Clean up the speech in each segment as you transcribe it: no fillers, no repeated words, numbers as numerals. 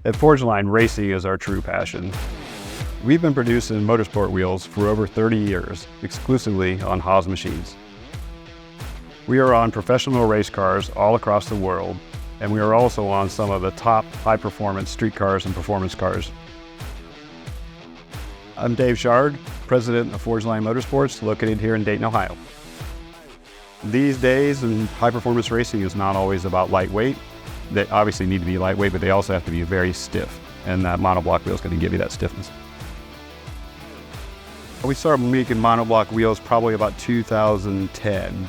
At Forgeline, racing is our true passion. We've been producing motorsport wheels for over 30 years, exclusively on Haas machines. We are on professional race cars all across the world, and we are also on some of the top high-performance street cars and performance cars. I'm Dave Shard, president of Forgeline Motorsports, located here in Dayton, Ohio. These days, high-performance racing is not always about lightweight. They obviously need to be lightweight, but they also have to be very stiff, and that monoblock wheel is going to give you that stiffness. We started making monoblock wheels probably about 2010,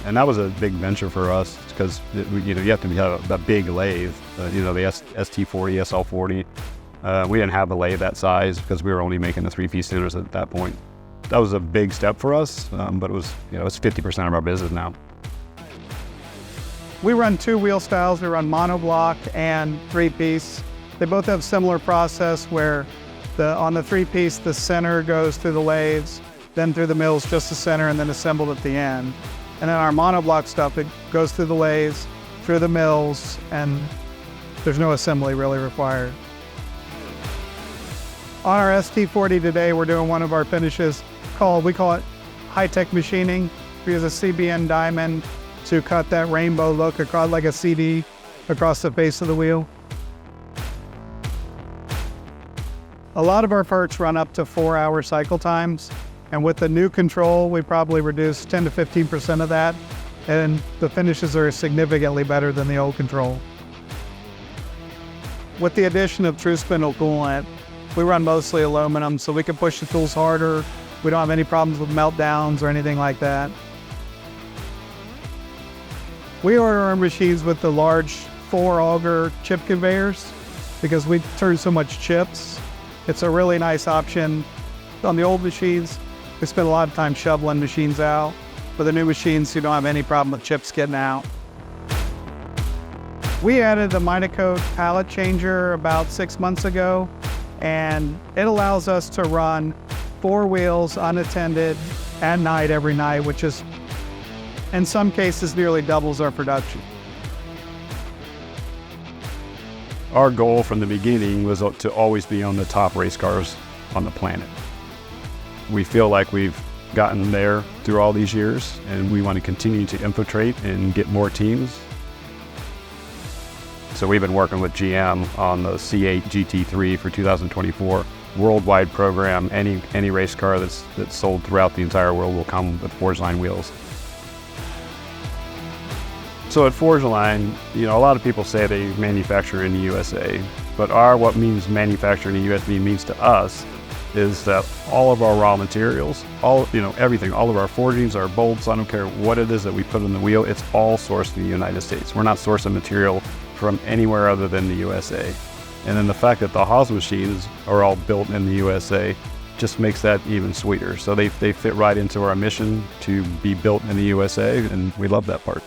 and that was a big venture for us because you have to have a big lathe. The ST40, SL40. We didn't have a lathe that size because we were only making the three-piece centers at that point. That was a big step for us, but it was it's 50% of our business now. We run two wheel styles. We run monoblock and three-piece. They both have similar process where on the three-piece, the center goes through the lathes, then through the mills, just the center, and then assembled at the end. And then our monoblock stuff, it goes through the lathes, through the mills, and there's no assembly really required. On our ST40 today, we're doing one of our finishes we call it high-tech machining. We use a CBN diamond to cut that rainbow look across like a CD across the face of the wheel. A lot of our parts run up to 4-hour cycle times, and with the new control, we probably reduce 10 to 15% of that, and the finishes are significantly better than the old control. With the addition of true spindle coolant, we run mostly aluminum, so we can push the tools harder. We don't have any problems with meltdowns or anything like that. We order our machines with the large 4-auger chip conveyors because we turn so much chips. It's a really nice option. On the old machines, we spend a lot of time shoveling machines out. For the new machines, you don't have any problem with chips getting out. We added the Monaco pallet changer about 6 months ago, and it allows us to run 4 wheels unattended at night every night, which is, in some cases, nearly doubles our production. Our goal from the beginning was to always be on the top race cars on the planet. We feel like we've gotten there through all these years, and we want to continue to infiltrate and get more teams. So we've been working with GM on the C8 GT3 for 2024 worldwide program. Any race car that's sold throughout the entire world will come with Forgeline wheels. So at Forgeline, a lot of people say they manufacture in the USA, but what means manufacturing in the USA means to us is that all of our raw materials, everything, all of our forgings, our bolts, I don't care what it is that we put on the wheel, it's all sourced in the United States. We're not sourcing material from anywhere other than the USA. And then the fact that the Haas machines are all built in the USA just makes that even sweeter. So they fit right into our mission to be built in the USA, and we love that part.